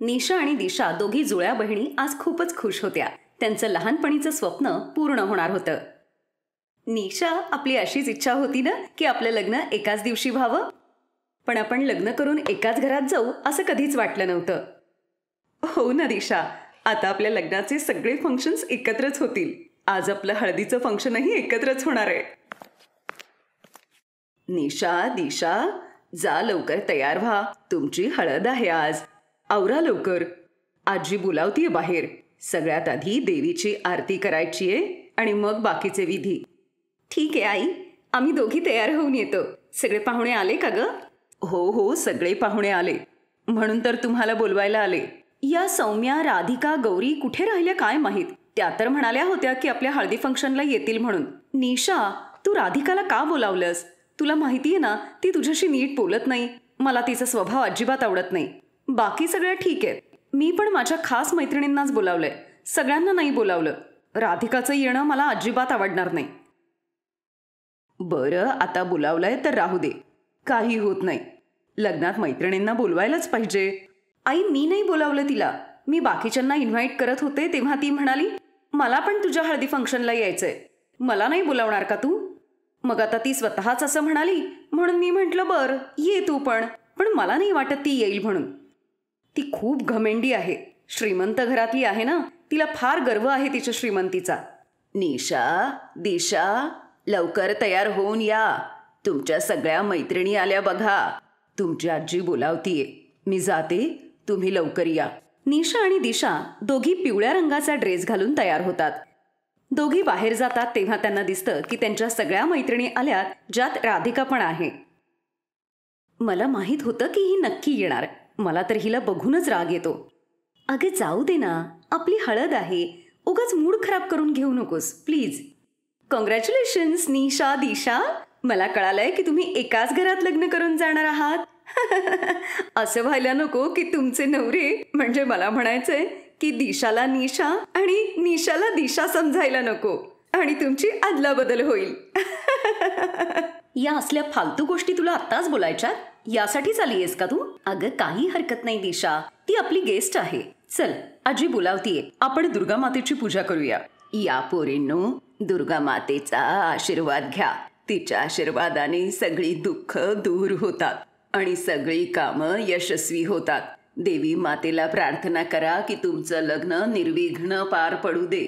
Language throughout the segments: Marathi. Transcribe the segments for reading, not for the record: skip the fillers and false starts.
निशा आणि दिशा दोघी जुळ्या बहिणी आज खूपच खुश होत्या. त्यांचं लहानपणीचं स्वप्न पूर्ण होणार होतं. निशा, आपली अशीच इच्छा होती ना की आपलं लग्न एकाच दिवशी व्हावं, पण आपण लग्न करून एकाच घरात जाऊ असं कधीच वाटलं नव्हतं. हो ना दिशा, आता आपल्या लग्नाचे सगळे फंक्शन्स एकत्रच होतील. आज आपलं हळदीचं फंक्शनही एकत्रच होणार आहे. निशा, दिशा, जा लवकर तयार व्हा. तुमची हळद आहे आज. आवरा लवकर. आजी बोलावतीये बाहेर. सगळ्यात आधी देवीची आरती करायची आहे आणि मग बाकीचे विधी. ठीक आहे आई, आम्ही दोघी तयार होऊन येतो. सगळे पाहुणे आले का ग? हो हो, सगळे पाहुणे आले, म्हणून तर तुम्हाला बोलवायला आले. या सौम्या, राधिका, गौरी कुठे राहिल्या काय माहीत. त्या तर म्हणाल्या होत्या की आपल्या हळदी फंक्शनला येतील म्हणून. निशा, तू राधिकाला का बोलावलंस? तुला माहितीये ना ती तुझ्याशी नीट बोलत नाही. मला तिचा स्वभाव अजिबात आवडत नाही. बाकी सगळ्या ठीक आहेत. मी पण माझ्या खास मैत्रिणींनाच बोलावलंय, सगळ्यांना नाही बोलावलं. राधिकाचं येणं मला अजिबात आवडणार नाही. बरं, आता बोलावलंय तर राहू दे, काही होत नाही. लग्नात मैत्रिणींना बोलवायलाच पाहिजे. आई, मी नाही बोलावलं तिला. मी बाकीच्यांना इन्व्हाइट करत होते तेव्हा ती म्हणाली मला पण तुझ्या हळदी फंक्शनला यायचंय, मला नाही बोलावणार का तू? मग आता ती स्वतःच असं म्हणाली म्हणून मी म्हटलं बरं ये तू पण मला नाही वाटत ती येईल म्हणून. ती खूप घमेंडी आहे. श्रीमंत घरातली आहे ना, तिला फार गर्व आहे तिच्या श्रीमंतीचा. निशा, दिशा, लवकर तयार होऊन या. तुमच्या सगळ्या मैत्रिणी आल्या बघा. तुमची आजी बोलावतीये. मी जाते, तुम्ही लवकर या. निशा आणि दिशा दोघी पिवळ्या रंगाचा ड्रेस घालून तयार होतात. दोघी बाहेर जातात तेव्हा त्यांना दिसतं की त्यांच्या सगळ्या मैत्रिणी आल्यात, ज्यात राधिका पण आहे. मला माहीत होतं की ही नक्की येणार. मला तर हिला बघूनच राग येतो. अगे जाऊ दे ना, आपली हळद आहे. उगाच मूड खराब करून घेऊ नकोस प्लीज. कॉंग्रॅच्युलेशन्स निशा, दिशा. मला कळालंय की तुम्ही एकाच घरात लग्न करून जाणार आहात. असं व्हायला नको की तुमचे नवरे, म्हणजे मला म्हणायचंय की दिशाला निशा आणि निशाला दिशा समजायला नको आणि तुमची अदलाबदल होईल. या असल्या फालतू गोष्टी तुला आत्ताच बोलायच्या? यासाठीच आली आहेस का तू? अगं काही हरकत नाही दिशा, ती आपली गेस्ट आहे. चल, आजी बोलावतीये, आपण दुर्गा मातेची पूजा करूया. या पोरींनो, दुर्गा मातेचा आशीर्वाद घ्या. तिच्या आशीर्वादाने सगळी दुःख दूर होतात आणि सगळी कामं यशस्वी होतात. देवी मातेला प्रार्थना करा की तुमचं लग्न निर्विघ्न पार पडू दे.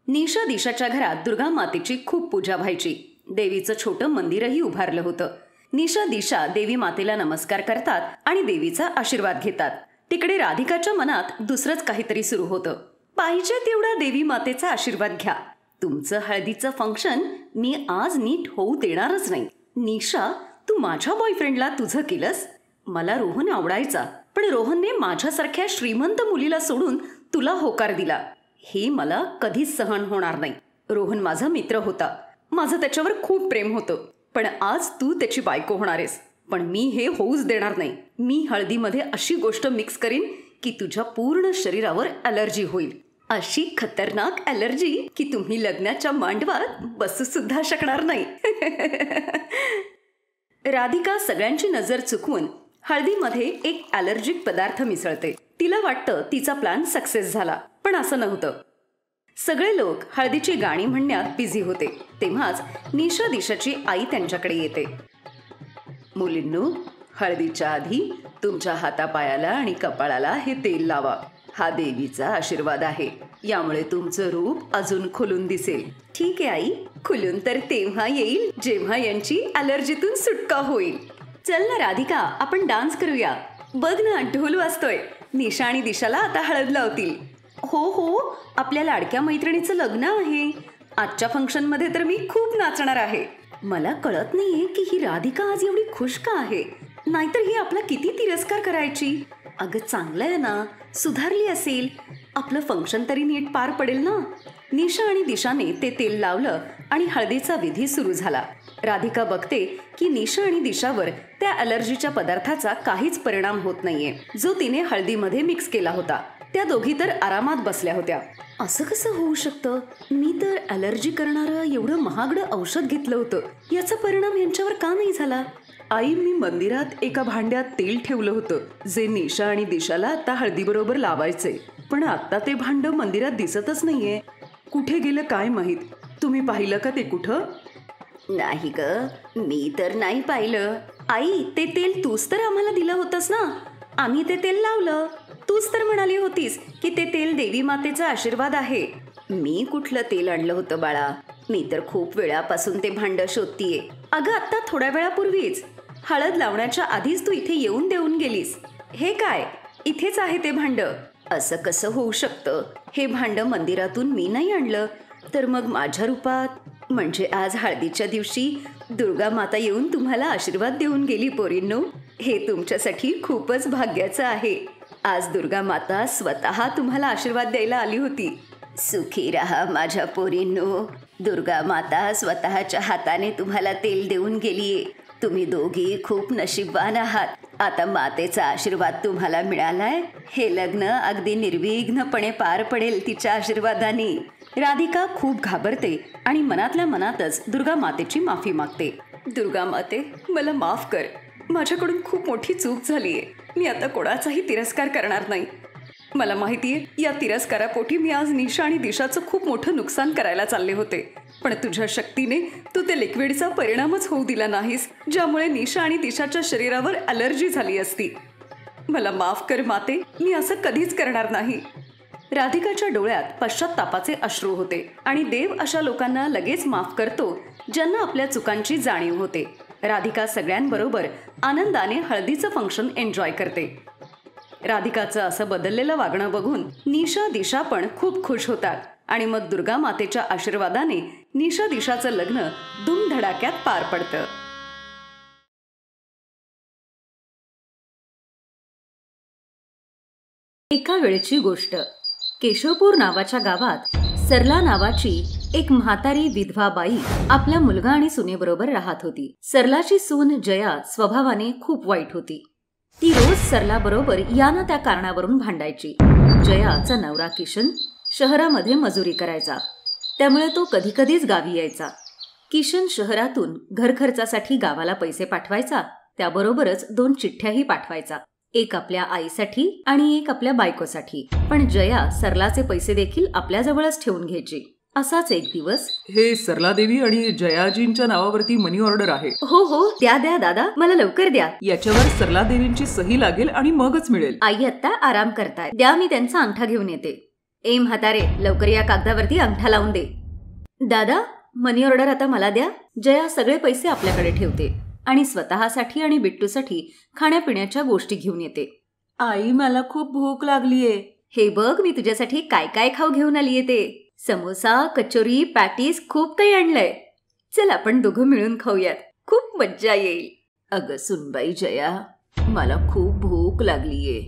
निशा दिशाच्या घरात दुर्गा मातेची खूप पूजा व्हायची. देवीचं छोटं मंदिरही उभारलं होतं. निशा, दिशा देवी मातेला नमस्कार करतात आणि देवीचा आशीर्वाद घेतात. तिकडे राधिकाच्या मनात दुसरंच काहीतरी सुरू होतं. पाहिजे तेवढा देवी मातेचा आशीर्वाद घ्या. तुमचं हळदीचं फंक्शन मी आज नीट होऊ देणारच नाही. निशा, तू माझ्या बॉयफ्रेंडला तुझं केलंस. मला रोहन आवडायचा, पण रोहनने माझ्यासारख्या श्रीमंत मुलीला सोडून तुला होकार दिला. हे मला कधीच सहन होणार नाही. रोहन माझा मित्र होता, माझं त्याच्यावर खूप प्रेम होतं, पण आज तू त्याची बायको होणार आहेस. पण मी हे होऊच देणार नाही. मी हळदीमध्ये अशी गोष्ट मिक्स करीन की तुझ्या पूर्ण शरीरावर ॲलर्जी होईल. अशी खतरनाक ॲलर्जी की तुम्ही लग्नाच्या मांडवात बसू सुद्धा शकणार नाही. राधिका सगळ्यांची नजर चुकवून हळदीमध्ये एक ॲलर्जिक पदार्थ मिसळते. तिला वाटतं तिचा प्लॅन सक्सेस झाला, पण असं नव्हतं. सगळे लोक हळदीची गाणी म्हणण्यात बिझी होते. तेव्हाच निशा, दिशाची आई त्यांच्याकडे येते. मुलींनो, हळदीच्या आधी तुमच्या हातापायाला आणि कपाळाला हे तेल लावा. हा देवीचा आशीर्वाद आहे. यामुळे तुमचं रूप अजून खुलून दिसेल. ठीक आहे आई, खुलून तर तेव्हा येईल जेव्हा यांची ॲलर्जीतून सुटका होईल. चल ना राधिका, आपण डान्स करूया. बघ ना, ढोल वाजतोय. निशा आणि दिशाला आता हळद लावतील. हो हो, आपल्या लाडक्या मैत्रिणीचं लग्न आहे. आजच्या फंक्शनमध्ये तर मी खूप नाचणार आहे. मला कळत नाहीये की ही राधिका आज एवढी खुश का आहे. नाहीतर ही आपला किती तिरस्कार करायची. अगं चांगलं आहे ना, सुधारली असेल. आपलं फंक्शन तरी नीट पार पडेल ना. निशा आणि दिशाने ते तेल लावलं आणि हळदीचा विधी सुरू झाला. राधिका बघते की निशा आणि दिशावर त्या ॲलर्जीच्या पदार्थाचा काहीच परिणाम होत नाहीये जो तिने हळदीमध्ये मिक्स केला होता. त्या दोघी तर आरामात बसल्या होत्या. असं कसं होऊ शकतं? मी तर ॲलर्जी करणारं एवढं महागडं औषध घेतलं होतं, याचा परिणाम यांच्यावर का नाही झाला? आई, मी मंदिरात एका भांड्यात तेल ठेवलं होतं जे निशा आणि दिशाला आता हळदीबरोबर लावायचे, पण आता ते भांड मंदिरात दिसतच नाहीये. कुठे गेलं काय माहीत? तुम्ही पाहिलं का ते कुठं? नाही ग, मी तर नाही पाहिलं. आई, ते तेल तूच तर आम्हाला दिलं होतंस ना, आम्ही ते तेल लावलं. तूच तर म्हणाली होतीस की ते तेल देवी मातेचा आशीर्वाद आहे. मी कुठलं तेल आणलं होतं बाळा? मी तर खूप वेळापासून ते भांड शोधतीये. अगं, आता थोड्या वेळापूर्वीच हळद लावण्याच्या आधीच तू इथे येऊन देऊन गेलीस. हे काय? इथेच आहे ते भांड. असं कसं होऊ शकतं? हे भांड मंदिरातून मी नाही आणलं तर मग माझ्या रूपात? म्हणजे आज हळदीच्या दिवशी दुर्गा माता येऊन तुम्हाला आशीर्वाद देऊन गेली पोरींनो. हे तुमच्यासाठी खूपच भाग्याचं आहे. आज दुर्गा माता स्वतः तुम्हाला आशीर्वाद द्यायला आली होती. सुखी राहा माझ्या पोरींनो. दुर्गा माता स्वतःच्या हाताने तुम्हाला तेल देऊन गेलीये. तुम्ही दोघी खूप नशीबवान आहात. आता मातेचा आशीर्वाद तुम्हाला मिळालाय. हे लग्न अगदी निर्विघ्नपणे पार पडेल तिच्या आशीर्वादाने. राधिका खूप घाबरते आणि मनातल्या मनातच दुर्गा मातेची माफी मागते. दुर्गा माते, मला माफ कर. माझ्याकडून खूप मोठी चूक झालीये. मी आता कोणाचाही तिरस्कार करणार नाही. मला माहितीये या तिरस्कारापोटी मी आज निशा आणि दिशाचं खूप मोठं नुकसान करायला चालले होते, पण तुझ्या शक्तीने तू ते लिक्विडचा परिणामच होऊ दिला नाहीस, ज्यामुळे निशा आणि दिशाच्या शरीरावर ॲलर्जी झाली असती. मला माफ कर माते, मी असं कधीच करणार नाही. राधिकाच्या डोळ्यात पश्चात्तापाचे अश्रू होते आणि देव अशा लोकांना लगेच माफ करतो ज्यांना आपल्या चुकांची जाणीव होते. राधिका सगळ्यांबरोबर आनंदाने हळदीचं फंक्शन एन्जॉय करते. राधिकाचं असं बदललेलं वागणं बघून निशा दिशा पण खूप खुश होतात आणि मग दुर्गा मातेच्या आशीर्वादाने निशा दिशाचं लग्न धूमधडाक्यात पार पडतं. एका वेळची गोष्ट. केशवपूर नावाच्या गावात सरला नावाची एक म्हातारी विधवा बाई आपल्या मुलगा आणि सुनेबरोबर राहत होती. सरलाची सून जया स्वभावाने खूप वाईट होती. ती रोज सरला बरोबर या ना त्या कारणावरून भांडायची. जयाचा नवरा किशन शहरामध्ये मजुरी करायचा, त्यामुळे तो कधी कधीच गावी यायचा. किशन शहरातून घर खर्चासाठी गावाला पैसे पाठवायचा, त्याबरोबरच 2 चिठ्ठ्याही पाठवायचा, एक आपल्या आईसाठी आणि एक आपल्या बायकोसाठी. पण जया सरलाचे पैसे देखील आपल्याजवळच ठेवून घ्यायची. असाच एक दिवस, हे सरला देवी आणि जयाजींच्या नावावरती मनी ऑर्डर आहे. हो हो, द्या द्या दादा, मला लवकर द्या. याच्यावर सरला देवींची सही लागेल आणि मगच मिळेल. आई आत्ता आराम करताय, द्या, मी त्यांचा अंगठा घेऊन येते. ए म्हातारे, लवकर या कागदावरती अंगठा लावून दे. दादा, मनी ऑर्डर आता मला द्या. जया सगळे पैसे आपल्याकडे ठेवते आणि स्वतःसाठी आणि बिट्टूसाठी खाण्यापिण्याच्या गोष्टी घेऊन येते. आई, मला खूप भूक लागलीये. हे बघ, मी तुझ्यासाठी काय काय खाऊ घेऊन आलीये ते. समोसा, कचोरी, पॅटीस, खूप काही आणलंय. चल आपण दोघं मिळून खाऊयात, खूप मज्जा येईल. अगं सुनबाई जया, मला खूप भूक लागलीये.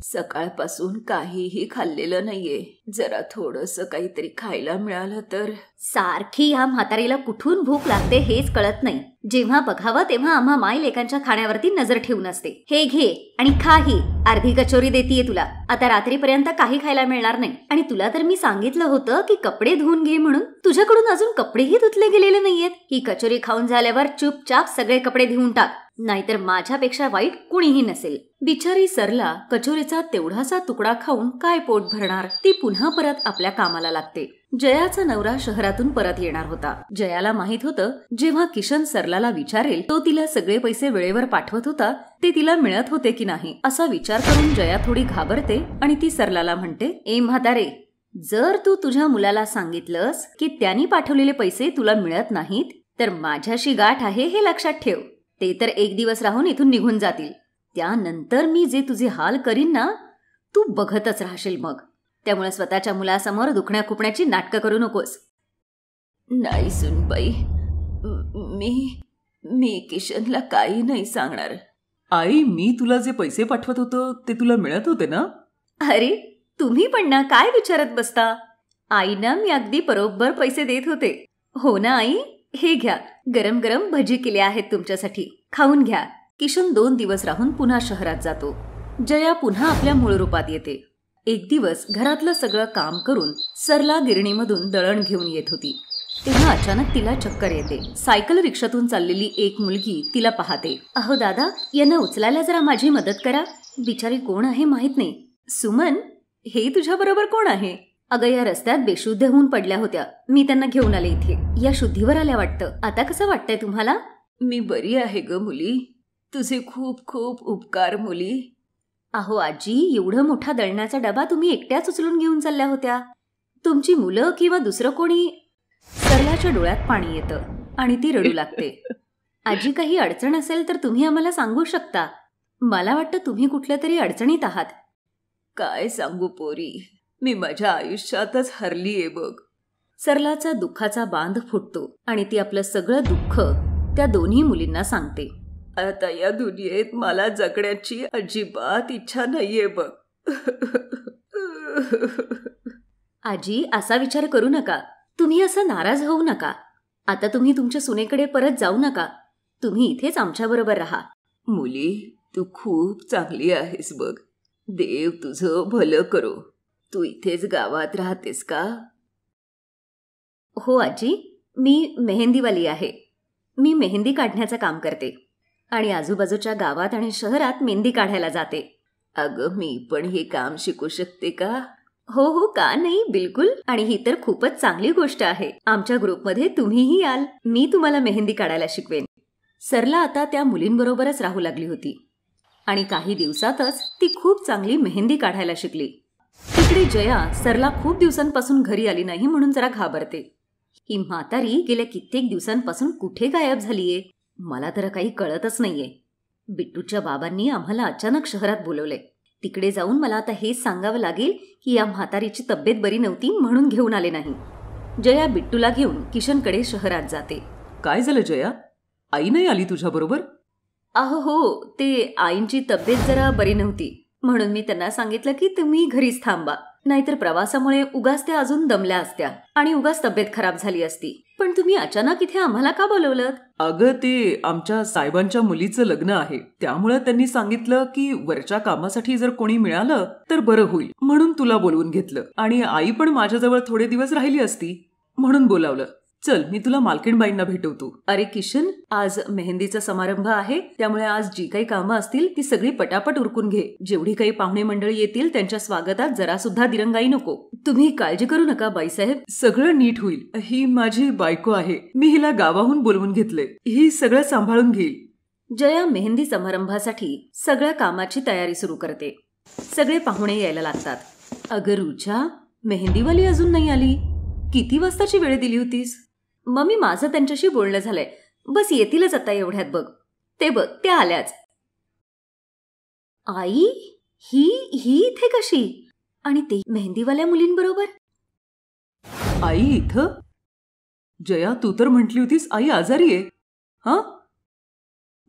सकाळपासून काहीही खाल्लेलं नाहीये. जरा थोडंसं काहीतरी खायला मिळालं तर. सारखी या म्हातारीला कुठून भूक लागते हेच कळत नाही. जेव्हा बघावं तेव्हा आम्हा माय लेकांच्या खाण्यावरती नजर ठेवून असते. हे घे आणि खाही. अर्धी कचोरी देतीये तुला. आता रात्रीपर्यंत काही खायला मिळणार नाही. आणि तुला तर मी सांगितलं होतं की कपडे धुवून घे म्हणून. तुझ्याकडून अजून कपडेही धुतले गेलेले नाहीयेत. ही कचोरी खाऊन झाल्यावर चुपचाप सगळे कपडे धुवून टाक, नाहीतर माझ्यापेक्षा वाईट कुणीही नसेल. बिचारी सरला कचोरीचा तेवढासा तुकडा खाऊन काय पोट भरणार. ती पुन्हा परत आपल्या कामाला लागते. जयाचा नवरा शहरातून परत येणार होता. जयाला माहित होतं जेव्हा किशन सरलाला विचारेल तो तिला सगळे पैसे वेळेवर पाठवत होता ते तिला मिळत होते की नाही असा विचार करून जया थोडी घाबरते आणि ती सरलाला म्हणते, ए म्हातारे, जर तू तुझ्या मुलाला सांगितलंस की त्यांनी पाठवलेले पैसे तुला मिळत नाहीत तर माझ्याशी गाठ आहे हे लक्षात ठेव. ते तर एक दिवस राहून इथून निघून जातील. त्यानंतर मी जे तुझे हाल करीन ना, तू बघतच राहशील मग. त्यामुळे स्वतःच्या मुलासमोर दुखण्या खुपण्याची नाटकं करू नकोस. नाही सुनबाई, मी किशनला काही नाही सांगणार. आई, मी तुला जे पैसे पाठवत होतो ते तुला मिळत होते ना? अरे तुम्ही पण ना काय विचारत बसता. आईना मी अगदी बरोबर पैसे देत होते. हो ना आई? हे घ्या, गरम गरम भजी केले आहेत तुमच्यासाठी, खाऊन घ्या. किशन 2 दिवस राहून पुन्हा शहरात जातो. जया पुन्हा आपल्या मूळ रूपात येते. एक दिवस घरातलं सगळं काम करून सरला गिरणीमधून दळण घेऊन येत होती. तेव्हा अचानक तिला चक्कर येते. सायकल रिक्षातून चाललेली एक मुलगी तिला पाहते. अहो दादा, यांना उचलायला जरा माझी मदत करा. बिचारी कोण आहे माहित नाही. सुमन, हे तुझ्या बरोबर कोण आहे? अगं, या रस्त्यात बेशुद्ध होऊन पडल्या होत्या. मी त्यांना घेऊन आले इथे. या शुद्धीवर आल्या वाटतं. आता कसं वाटतंय तुम्हाला? मी बरी आहे ग मुली. तुझे खूप खूप उपकार मुली. अहो आजी, एवढं मोठा दळण्याचा डबा तुम्ही एकट्याच उचलून घेऊन चालल्या होत्या. तुमची मुलं किंवा दुसरं कोणी? सरलाच्या डोळ्यात पाणी येतं आणि ती रडू लागते. आजी, काही अडचण असेल तर तुम्ही आम्हाला सांगू शकता. मला वाटतं तुम्ही कुठल्या तरी अडचणीत आहात. काय सांगू पोरी, मी माझ्या आयुष्यातच हरलीये बघ. सरलाचा दुःखाचा बांध फुटतो आणि ती आपलं सगळं दुःख त्या दोन्ही मुलींना सांगते. आता या दुनियेत मला जगण्याची अजिबात इच्छा नाहीये बघ. आजी, असा विचार करू नका. तुम्ही असं नाराज होऊ नका. आता तुम्ही तुमच्या सुनेकडे परत जाऊ नका. तुम्ही इथेच आमच्याबरोबर राहा. मुली, तू खूप चांगली आहेस बघ. देव तुझं भलं करो. तू इथेच गावात राहतेस का? हो आजी, मी मेहंदीवाली आहे. मी मेहंदी काढण्याचं काम करते आणि आजूबाजूच्या गावात आणि शहरात मेहंदी काढायला जाते. अगं, मी पण हे काम शिकू शकते का? हो हो, का नाही, बिलकुल. आणि ही तर खूपच चांगली गोष्ट आहे. आमच्या ग्रुपमध्ये तुम्हीही याल. मी तुम्हाला मेहंदी काढायला शिकवेन. सरला आता त्या मुलींबरोबरच राहू लागली होती आणि काही दिवसातच ती खूप चांगली मेहंदी काढायला शिकली. तिकडे जया सरला खूप दिवसांपासून घरी आली नाही म्हणून जरा घाबरते. ही म्हातारी गेल्या कित्येक दिवसांपासून कुठे गायब झालीये? मला तर काही कळतच नाहीये. बिट्टूच्या बाबांनी आम्हाला अचानक शहरात बोलवलंय. तिकडे जाऊन मला आता हेच सांगावं लागेल की या म्हातारीची तब्येत बरी नव्हती म्हणून घेऊन आले नाही. जया बिट्टूला घेऊन किशनकडे शहरात जाते. काय झालं जया? आई नाही आली तुझ्या बरोबर? अहो हो, ते आईंची तब्येत जरा बरी नव्हती म्हणून मी त्यांना सांगितलं की तुम्ही घरीच थांबा. नाहीतर प्रवासामुळे उगाच त्या अजून दमल्या असत्या आणि उगाच तब्येत खराब झाली असती. पण तुम्ही अचानक इथे आम्हाला का बोलवलं? अगं, ते आमच्या साहेबांच्या मुलीचं लग्न आहे. त्यामुळे त्यांनी सांगितलं की वरच्या कामासाठी जर कोणी मिळालं तर बरं होईल म्हणून तुला बोलवून घेतलं. आणि आई पण माझ्याजवळ थोडे दिवस राहिली असती म्हणून बोलावलं. चल, मी तुला मालकीणबाईंना भेटवतो. अरे किशन, आज मेहंदीचा समारंभ आहे, त्यामुळे आज जी काही कामं असतील ती सगळी पटापट उरकून घे. जेवढी काही पाहुणे मंडळी येतील त्यांच्या स्वागतात जरा सुद्धा दिरंगाई नको. तुम्ही काळजी करू नका बाईसाहेब. सगळं नीट होईल. ही माझी बायको आहे. मी हिला गावाहून बोलवून घेतले. ही सगळं सांभाळून घेईल. जया मेहंदी समारंभासाठी सगळ्या कामाची तयारी सुरू करते. सगळे पाहुणे यायला लागतात. अगं रुचा, मेहंदीवाली अजून नाही आली. किती वाजताची वेळ दिली होतीस? मम्मी, माझं त्यांच्याशी बोलणं झालंय. बस येतीलच आता एवढ्यात. बघ त्या आल्याच. आई, ही इथे कशी? आणि ते मेहंदीवाल्या मुलींबरोबर? आई इथं? जया, तू तर म्हटली होतीस आई आजारी आहे. हा,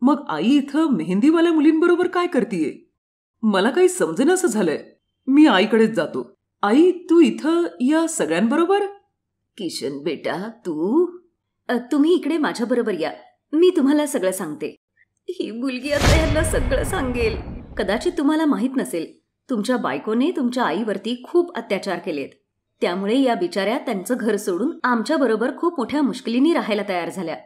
मग आई इथं मेहंदीवाल्या मुलींबरोबर काय करतीये? मला काही समजेनासं झालंय. मी आईकडेच जातो. आई, तू इथं या सगळ्यांबरोबर? किशन बेटा, तू? तुम्ही इकडे माझ्याबरोबर या. मी तुम्हाला सगळं सांगते. ही मुलगी आता यांना सगळं सांगेल. कदाचित तुम्हाला माहित नसेल, तुमच्या बायकोने तुमच्या आईवरती खूप अत्याचार केलेत. त्यामुळे या बिचाऱ्या त्यांचं घर सोडून आमच्याबरोबर खूप मोठ्या मुश्किलीने राहायला तयार झाल्या.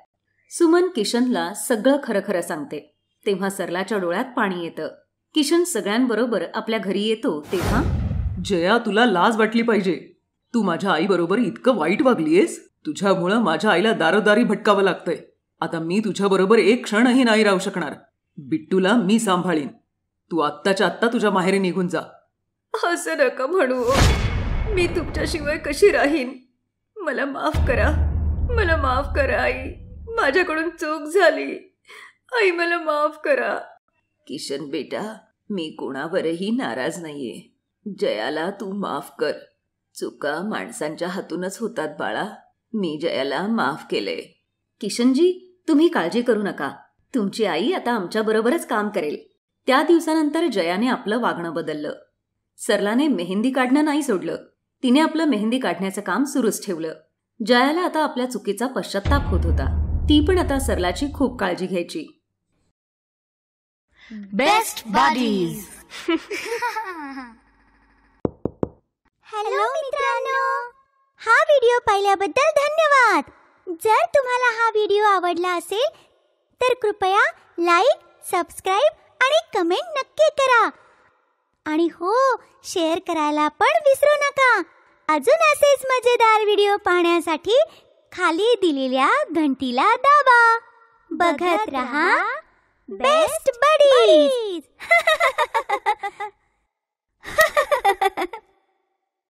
सुमन किशनला सगळं खरं खरं सांगते. तेव्हा सरलाच्या डोळ्यात पाणी येतं. किशन सगळ्यांबरोबर आपल्या घरी येतो तेव्हा, जया, तुला लाज वाटली पाहिजे. तू माझ्या आईबरोबर इतकं वाईट वागलीयस. तुझ्यामुळं माझ्या आईला दारोदारी भटकावं लागतंय. आता मी तुझ्याबरोबर एक क्षणही नाही राहू शकणार. बिट्टूला मी सांभाळीन. तू आत्ताच्या आत्ता तुझ्या माहेरी निघून जा. असं नका म्हणू. मी तुमच्याशिवाय कशी राहीन? मला माफ करा. मला माफ करा आई. माझ्याकडून चूक झाली. आई, मला माफ करा. किशन बेटा, मी कोणावरही नाराज नाहीये. जयाला तू माफ कर. चुका माणसांच्या हातूनच होतात बाळा. मी जयाला माफ केलंय. किशनजी, तुम्ही काळजी करू नका. तुमची आई आता आमच्याबरोबरच काम करेल. त्या दिवसानंतर जयाने आपलं वागणं बदललं. सरलाने मेहंदी काढणं नाही सोडलं. तिने आपलं मेहंदी काढण्याचं काम सुरूच ठेवलं. जयाला आता आपल्या चुकीचा पश्चात्ताप होत होता. ती पण आता सरलाची खूप काळजी घ्यायची. Best buddies. हॅलो मित्रांनो, हा व्हिडिओ पाहिल्याबद्दल धन्यवाद. जर तुम्हाला हा व्हिडिओ आवडला असेल तर कृपया लाईक, सबस्क्राईब आणि कमेंट नक्की करा. आणि हो, शेअर करायला पण विसरू नका. अजून असेच मजेदार व्हिडिओ पाहण्यासाठी खाली दिलेल्या घंटीला दाबा. बघत रहा बेस्ट बडीज.